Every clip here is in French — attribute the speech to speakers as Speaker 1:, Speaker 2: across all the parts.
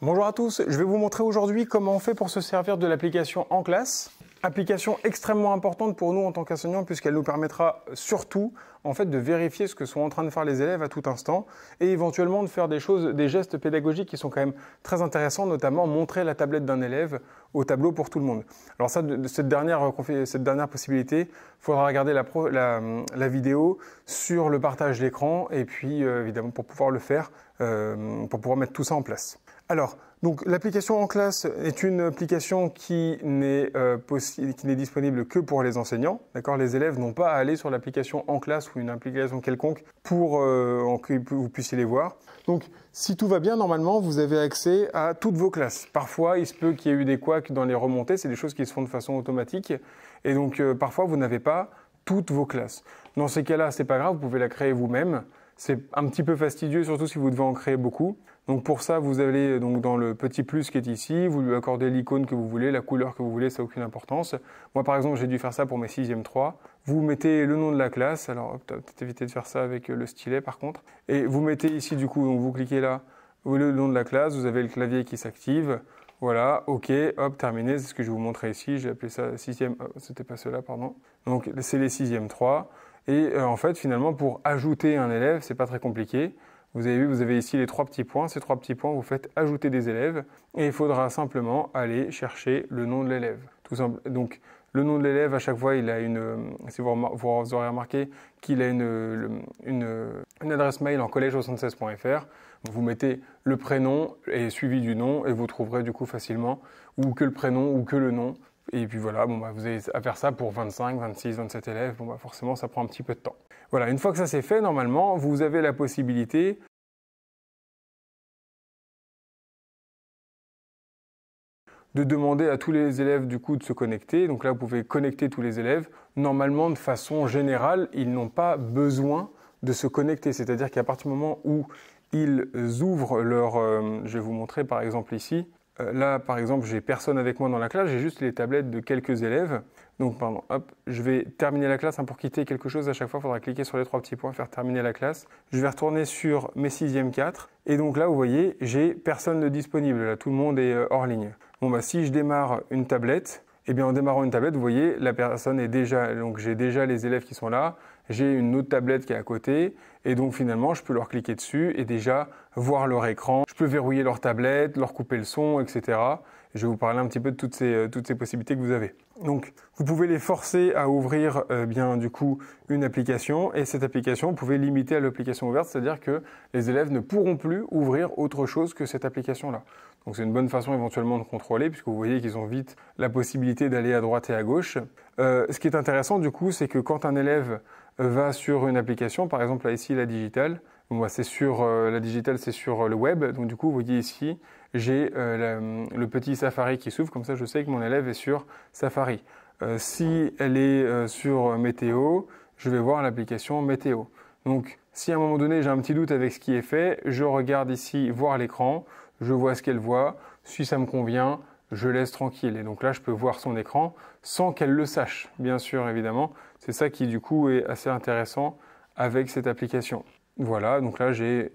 Speaker 1: Bonjour à tous, je vais vous montrer aujourd'hui comment on fait pour se servir de l'application En Classe. Application extrêmement importante pour nous en tant qu'enseignants puisqu'elle nous permettra surtout en fait de vérifier ce que sont en train de faire les élèves à tout instant et éventuellement de faire des gestes pédagogiques qui sont quand même très intéressants, notamment montrer la tablette d'un élève au tableau pour tout le monde. Alors ça, cette dernière possibilité, il faudra regarder la vidéo sur le partage d'écran et puis évidemment pour pouvoir le faire, pour pouvoir mettre tout ça en place. Alors, donc l'application En Classe est une application qui n'est disponible que pour les enseignants. D'accord, les élèves n'ont pas à aller sur l'application En Classe ou une application quelconque pour que vous puissiez les voir. Donc, si tout va bien, normalement, vous avez accès à toutes vos classes. Parfois, il se peut qu'il y ait eu des couacs dans les remontées. C'est des choses qui se font de façon automatique. Et donc, parfois, vous n'avez pas toutes vos classes. Dans ces cas-là, c'est pas grave, vous pouvez la créer vous-même. C'est un petit peu fastidieux, surtout si vous devez en créer beaucoup. Donc pour ça, vous allez donc dans le petit plus qui est ici, vous lui accordez l'icône que vous voulez, la couleur que vous voulez, ça n'a aucune importance. Moi par exemple, j'ai dû faire ça pour mes 6e 3. Vous mettez le nom de la classe, alors peut-être éviter de faire ça avec le stylet par contre. Et vous mettez ici du coup, donc vous cliquez là, le nom de la classe, vous avez le clavier qui s'active. Voilà, ok, hop, terminé, c'est ce que je vais vous montrer ici, j'ai appelé ça 6e, c'était pas cela, pardon. Donc c'est les 6e 3. Et en fait, finalement, pour ajouter un élève, c'est pas très compliqué. Vous avez vu, vous avez ici les 3 petits points. Ces 3 petits points, vous faites ajouter des élèves. Et il faudra simplement aller chercher le nom de l'élève. Tout simple. Donc, le nom de l'élève, à chaque fois, il a si vous aurez remarqué qu'il a une adresse mail en collège76.fr. Vous mettez le prénom et suivi du nom et vous trouverez du coup facilement ou que le prénom ou que le nom. Et puis voilà, bon bah vous avez à faire ça pour 25, 26, 27 élèves. Bon bah forcément, ça prend un petit peu de temps. Voilà, une fois que ça c'est fait, normalement, vous avez la possibilité de demander à tous les élèves du coup de se connecter. Donc là, vous pouvez connecter tous les élèves. Normalement, de façon générale, ils n'ont pas besoin de se connecter. C'est-à-dire qu'à partir du moment où ils ouvrent leur... je vais vous montrer par exemple ici. Là, par exemple, j'ai personne avec moi dans la classe, j'ai juste les tablettes de quelques élèves. Donc, pardon, hop, je vais terminer la classe. Pour quitter quelque chose, à chaque fois, il faudra cliquer sur les 3 petits points, faire terminer la classe. Je vais retourner sur mes 6e 4. Et donc là, vous voyez, j'ai personne de disponible. Là, tout le monde est hors ligne. Bon, bah, si je démarre une tablette, eh bien, en démarrant une tablette, vous voyez, la personne est déjà, donc j'ai déjà les élèves qui sont là. J'ai une autre tablette qui est à côté. Et donc, finalement, je peux leur cliquer dessus et déjà voir leur écran. Je peux verrouiller leur tablette, leur couper le son, etc. Je vais vous parler un petit peu de toutes ces possibilités que vous avez. Donc, vous pouvez les forcer à ouvrir bien du coup une application et cette application, vous pouvez limiter à l'application ouverte, c'est-à-dire que les élèves ne pourront plus ouvrir autre chose que cette application-là. Donc, c'est une bonne façon éventuellement de contrôler puisque vous voyez qu'ils ont vite la possibilité d'aller à droite et à gauche. Ce qui est intéressant du coup, c'est que quand un élève va sur une application, par exemple là ici la digitale, moi c'est sur la digitale, c'est sur le web, donc du coup vous voyez ici j'ai le petit Safari qui s'ouvre, comme ça je sais que mon élève est sur Safari. Si elle est sur météo, je vais voir l'application météo. Donc si à un moment donné j'ai un petit doute avec ce qui est fait, je regarde ici voir l'écran, je vois ce qu'elle voit, si ça me convient, je laisse tranquille. Et donc là, je peux voir son écran sans qu'elle le sache, bien sûr, évidemment. C'est ça qui, du coup, est assez intéressant avec cette application. Voilà, donc là,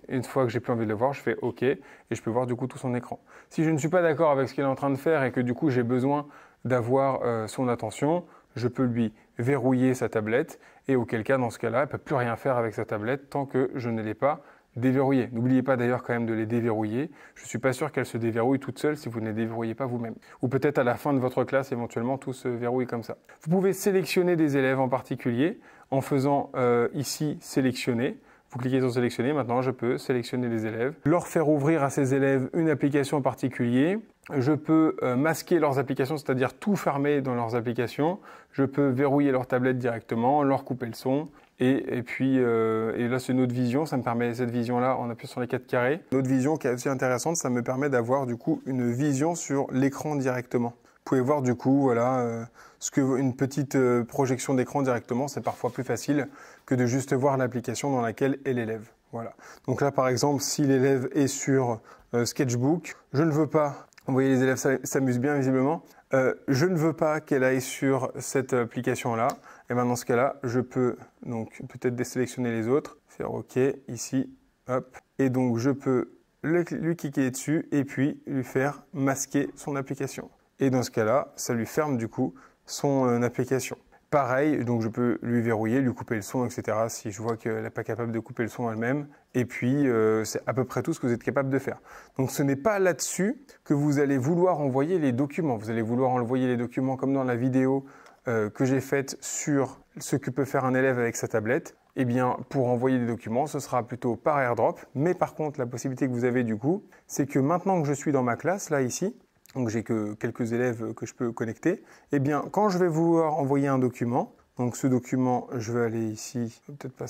Speaker 1: une fois que j'ai plus envie de le voir, je fais OK et je peux voir du coup tout son écran. Si je ne suis pas d'accord avec ce qu'il est en train de faire et que du coup, j'ai besoin d'avoir son attention, je peux lui verrouiller sa tablette et auquel cas, dans ce cas-là, elle ne peut plus rien faire avec sa tablette tant que je ne l'ai pas déverrouiller. N'oubliez pas d'ailleurs quand même de les déverrouiller. Je ne suis pas sûr qu'elles se déverrouillent toutes seules si vous ne les déverrouillez pas vous-même. Ou peut-être à la fin de votre classe, éventuellement, tout se verrouille comme ça. Vous pouvez sélectionner des élèves en particulier en faisant ici sélectionner. Vous cliquez sur sélectionner. Maintenant, je peux sélectionner les élèves, leur faire ouvrir à ces élèves une application en particulier. Je peux masquer leurs applications, c'est-à-dire tout fermer dans leurs applications. Je peux verrouiller leur tablette directement, leur couper le son. Et puis là, c'est une autre vision. Ça me permet cette vision-là en appuyant sur les 4 carrés. Une autre vision qui est aussi intéressante, ça me permet d'avoir du coup une vision sur l'écran directement. Vous pouvez voir du coup, voilà, une petite projection d'écran directement, c'est parfois plus facile que de juste voir l'application dans laquelle est l'élève. Voilà. Donc là, par exemple, si l'élève est sur Sketchbook, je ne veux pas. Vous voyez, les élèves s'amusent bien visiblement. Je ne veux pas qu'elle aille sur cette application-là. Et bien dans ce cas-là, je peux donc peut-être désélectionner les autres, faire OK ici, hop. Et donc je peux lui cliquer dessus et puis lui faire masquer son application. Et dans ce cas-là, ça lui ferme du coup son application. Pareil, donc je peux lui verrouiller, lui couper le son, etc. si je vois qu'elle n'est pas capable de couper le son elle-même. Et puis, c'est à peu près tout ce que vous êtes capable de faire. Donc, ce n'est pas là-dessus que vous allez vouloir envoyer les documents. Vous allez vouloir envoyer les documents comme dans la vidéo que j'ai faite sur ce que peut faire un élève avec sa tablette. Eh bien, pour envoyer des documents, ce sera plutôt par AirDrop. Mais par contre, la possibilité que vous avez du coup, c'est que maintenant que je suis dans ma classe, là, ici, donc j'ai que quelques élèves que je peux connecter, eh bien, quand je vais vouloir envoyer un document, donc ce document, je vais aller ici, peut-être pas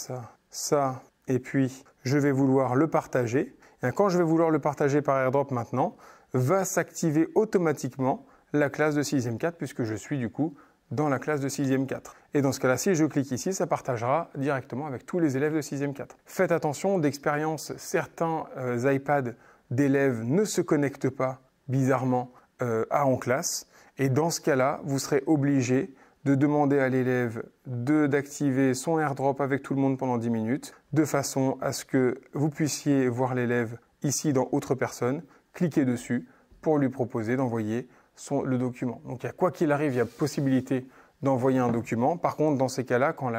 Speaker 1: ça, et puis je vais vouloir le partager. Et quand je vais vouloir le partager par AirDrop maintenant, va s'activer automatiquement la classe de 6e 4 puisque je suis du coup dans la classe de 6e 4. Et dans ce cas-là, si je clique ici, ça partagera directement avec tous les élèves de 6e 4. Faites attention, d'expérience, certains iPads d'élèves ne se connectent pas bizarrement à En Classe. Et dans ce cas-là, vous serez obligé de demander à l'élève d'activer son AirDrop avec tout le monde pendant 10 minutes, de façon à ce que vous puissiez voir l'élève ici dans Autre personne, cliquer dessus pour lui proposer d'envoyer le document. Donc quoi qu'il arrive, il y a possibilité d'envoyer un document. Par contre, dans ces cas-là, quand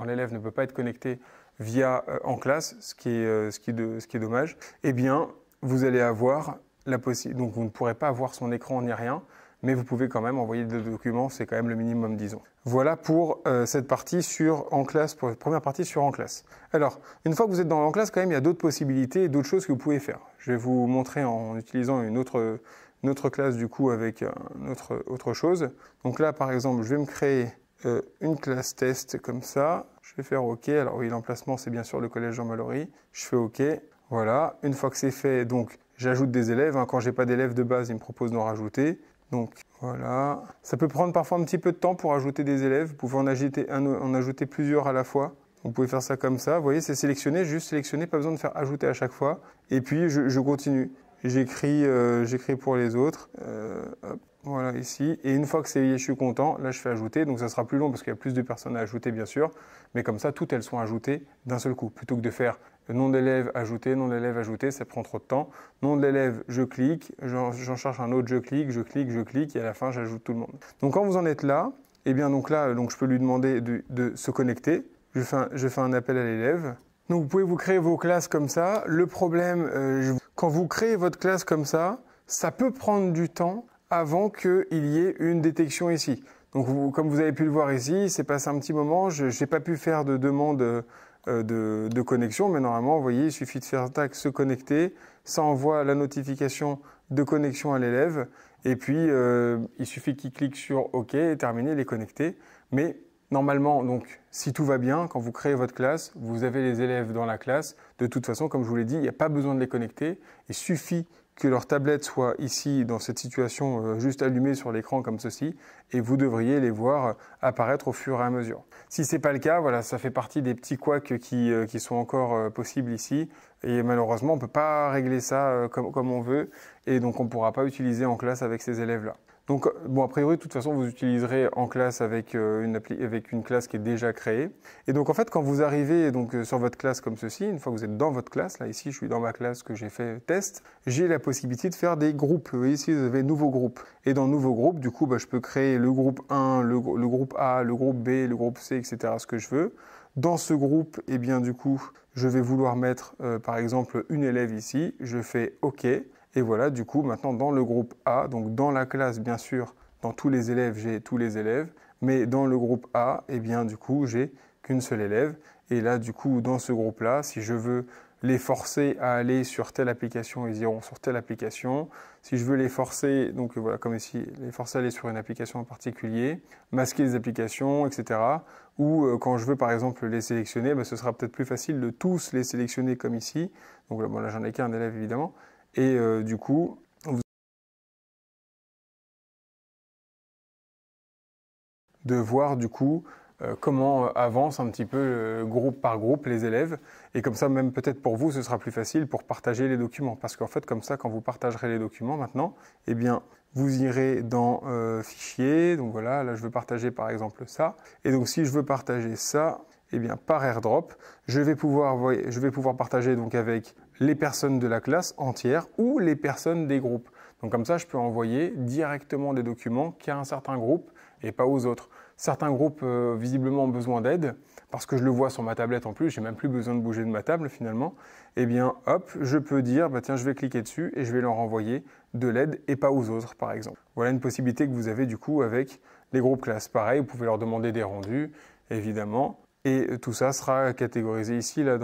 Speaker 1: l'élève ne peut pas être connecté via En Classe, ce qui est dommage, eh bien, vous allez avoir donc vous ne pourrez pas voir son écran ni rien, mais vous pouvez quand même envoyer des documents, c'est quand même le minimum, disons. Voilà pour cette partie sur En Classe, pour cette première partie sur En Classe. Alors, une fois que vous êtes dans En Classe, quand même, il y a d'autres possibilités et d'autres choses que vous pouvez faire. Je vais vous montrer en utilisant une autre classe, du coup, avec autre chose. Donc là, par exemple, je vais me créer une classe test comme ça. Je vais faire OK. Alors oui, l'emplacement, c'est bien sûr le collège Jean Mallory. Je fais OK. Voilà. Une fois que c'est fait, donc, j'ajoute des élèves. Quand j'ai pas d'élèves de base, il me propose d'en rajouter. Donc voilà. Ça peut prendre parfois un petit peu de temps pour ajouter des élèves. Vous pouvez en ajouter plusieurs à la fois. Vous pouvez faire ça comme ça. Vous voyez, c'est sélectionné, juste sélectionné, pas besoin de faire ajouter à chaque fois. Et puis je continue. J'écris pour les autres. Hop, voilà ici. Et une fois que je suis content, là je fais ajouter. Donc ça sera plus long parce qu'il y a plus de personnes à ajouter bien sûr. Mais comme ça, toutes elles sont ajoutées d'un seul coup. Plutôt que de faire nom d'élève ajouté, nom d'élève ajouté, ça prend trop de temps. Nom de l'élève, je clique, j'en cherche un autre, je clique, et à la fin, j'ajoute tout le monde. Donc quand vous en êtes là, eh bien donc là, je peux lui demander de se connecter. Je fais un appel à l'élève. Donc vous pouvez vous créer vos classes comme ça. Le problème, quand vous créez votre classe comme ça peut prendre du temps avant qu'il y ait une détection ici. Donc comme vous avez pu le voir ici, c'est passé un petit moment, je n'ai pas pu faire de demande de connexion, mais normalement, vous voyez, il suffit de faire tac, se connecter, ça envoie la notification de connexion à l'élève, et puis il suffit qu'il clique sur OK et terminer, il est connecté. Mais normalement, donc, si tout va bien, quand vous créez votre classe, vous avez les élèves dans la classe. De toute façon, comme je vous l'ai dit, il n'y a pas besoin de les connecter. Il suffit que leur tablette soit ici, dans cette situation, juste allumée sur l'écran comme ceci, et vous devriez les voir apparaître au fur et à mesure. Si ce n'est pas le cas, voilà, ça fait partie des petits couacs qui sont encore possibles ici, et malheureusement, on ne peut pas régler ça comme on veut, et donc on ne pourra pas utiliser En Classe avec ces élèves-là. Donc, bon, a priori, de toute façon, vous utiliserez En Classe avec une classe qui est déjà créée. Et donc, en fait, quand vous arrivez sur votre classe comme ceci, une fois que vous êtes dans votre classe, là, ici, je suis dans ma classe que j'ai fait test, j'ai la possibilité de faire des groupes. Vous voyez ici, vous avez nouveau groupe. Et dans nouveau groupe, du coup, je peux créer le groupe 1, le groupe A, le groupe B, le groupe C, etc., ce que je veux. Dans ce groupe, eh bien, du coup, je vais vouloir mettre, par exemple, une élève ici. Je fais OK. Et voilà, du coup, maintenant, dans le groupe A, donc dans la classe, bien sûr, dans tous les élèves, j'ai tous les élèves. Mais dans le groupe A, eh bien, du coup, j'ai qu'une seule élève. Et là, du coup, dans ce groupe-là, si je veux les forcer à aller sur telle application, ils iront sur telle application. Si je veux les forcer, donc voilà, comme ici, les forcer à aller sur une application en particulier, masquer les applications, etc. Ou quand je veux, par exemple, les sélectionner, ce sera peut-être plus facile de tous les sélectionner comme ici. Donc bon, là, j'en ai qu'un élève, évidemment. Et du coup, de voir du coup comment avancent un petit peu groupe par groupe les élèves. Et comme ça, même peut-être pour vous, ce sera plus facile pour partager les documents. Parce qu'en fait, comme ça, quand vous partagerez les documents maintenant, eh bien, vous irez dans Fichier. Donc voilà, là, je veux partager par exemple ça. Et donc, si je veux partager ça, eh bien, par AirDrop, je vais pouvoir partager donc avec les personnes de la classe entière ou les personnes des groupes. Donc comme ça, je peux envoyer directement des documents qu'à un certain groupe et pas aux autres. Certains groupes visiblement ont besoin d'aide, parce que je le vois sur ma tablette en plus, j'ai même plus besoin de bouger de ma table finalement. Eh bien hop, je peux dire, bah tiens, je vais cliquer dessus et je vais leur envoyer de l'aide et pas aux autres par exemple. Voilà une possibilité que vous avez du coup avec les groupes classes. Pareil, vous pouvez leur demander des rendus, évidemment. Et tout ça sera catégorisé ici, là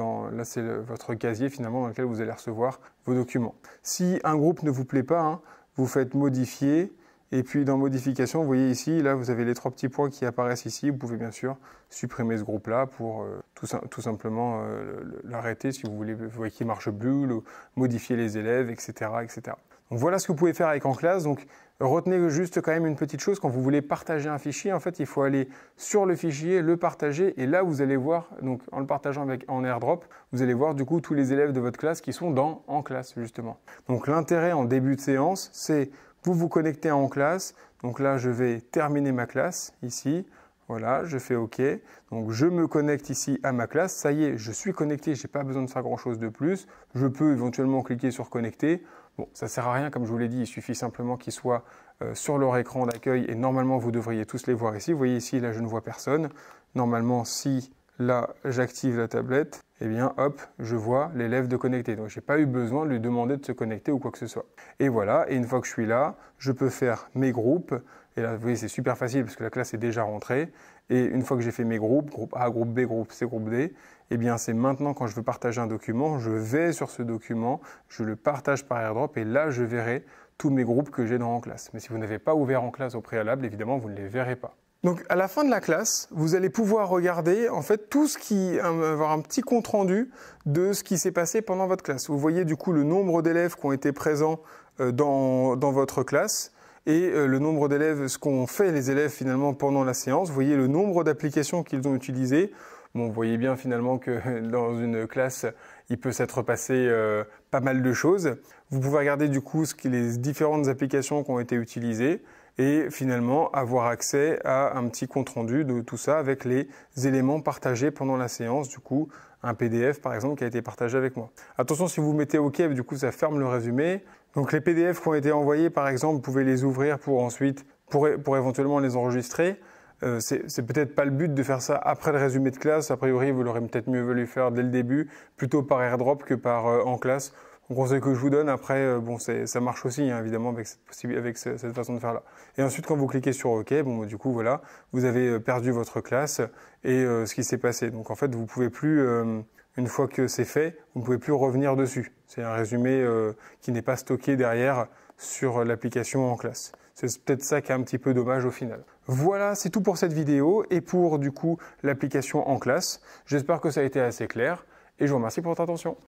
Speaker 1: c'est votre casier finalement dans lequel vous allez recevoir vos documents. Si un groupe ne vous plaît pas, hein, vous faites modifier, et puis dans modification, vous voyez ici, là vous avez les 3 petits points qui apparaissent ici. Vous pouvez bien sûr supprimer ce groupe-là pour tout simplement l'arrêter si vous voyez qu'il marche plus, modifier les élèves, etc., etc. Donc voilà ce que vous pouvez faire avec En Classe. Donc retenez juste quand même une petite chose, quand vous voulez partager un fichier, en fait il faut aller sur le fichier, le partager, et là vous allez voir, donc en le partageant en AirDrop, vous allez voir du coup tous les élèves de votre classe qui sont dans En Classe justement. Donc l'intérêt en début de séance, c'est vous vous connectez à En Classe. Donc là je vais terminer ma classe ici. Voilà, je fais OK. Donc je me connecte ici à ma classe. Ça y est, je suis connecté, je n'ai pas besoin de faire grand chose de plus. Je peux éventuellement cliquer sur connecter. Bon, ça ne sert à rien, comme je vous l'ai dit, il suffit simplement qu'ils soient sur leur écran d'accueil et normalement vous devriez tous les voir ici. Vous voyez ici, là je ne vois personne. Normalement, si là j'active la tablette, eh bien hop, je vois l'élève de connecter. Donc je n'ai pas eu besoin de lui demander de se connecter ou quoi que ce soit. Et voilà, et une fois que je suis là, je peux faire mes groupes. Et là, vous voyez, c'est super facile parce que la classe est déjà rentrée. Et une fois que j'ai fait mes groupes, groupe A, groupe B, groupe C, groupe D, eh bien c'est maintenant quand je veux partager un document, je vais sur ce document, je le partage par AirDrop et là je verrai tous mes groupes que j'ai dans En Classe. Mais si vous n'avez pas ouvert En Classe au préalable, évidemment, vous ne les verrez pas. Donc à la fin de la classe, vous allez pouvoir regarder en fait tout ce qui, avoir un petit compte rendu de ce qui s'est passé pendant votre classe. Vous voyez du coup le nombre d'élèves qui ont été présents dans votre classe et le nombre d'élèves, ce qu'ont fait les élèves finalement pendant la séance. Vous voyez le nombre d'applications qu'ils ont utilisées. Bon, vous voyez bien finalement que dans une classe, il peut s'être passé pas mal de choses. Vous pouvez regarder du coup les différentes applications qui ont été utilisées et finalement avoir accès à un petit compte-rendu de tout ça avec les éléments partagés pendant la séance, du coup un PDF par exemple qui a été partagé avec moi. Attention, si vous mettez OK, du coup ça ferme le résumé. Donc les PDF qui ont été envoyés par exemple, vous pouvez les ouvrir pour ensuite, pour éventuellement les enregistrer. C'est peut-être pas le but de faire ça après le résumé de classe. A priori, vous l'aurez peut-être mieux valu faire dès le début, plutôt par AirDrop que par En Classe. Un conseil que je vous donne, après, bon, ça marche aussi, hein, évidemment, avec cette façon de faire là. Et ensuite, quand vous cliquez sur OK, bon, du coup, voilà, vous avez perdu votre classe et ce qui s'est passé. Donc, en fait, vous pouvez plus, une fois que c'est fait, vous ne pouvez plus revenir dessus. C'est un résumé qui n'est pas stocké derrière sur l'application En Classe. C'est peut-être ça qui est un petit peu dommage au final. Voilà, c'est tout pour cette vidéo et pour, du coup, l'application En Classe. J'espère que ça a été assez clair et je vous remercie pour votre attention.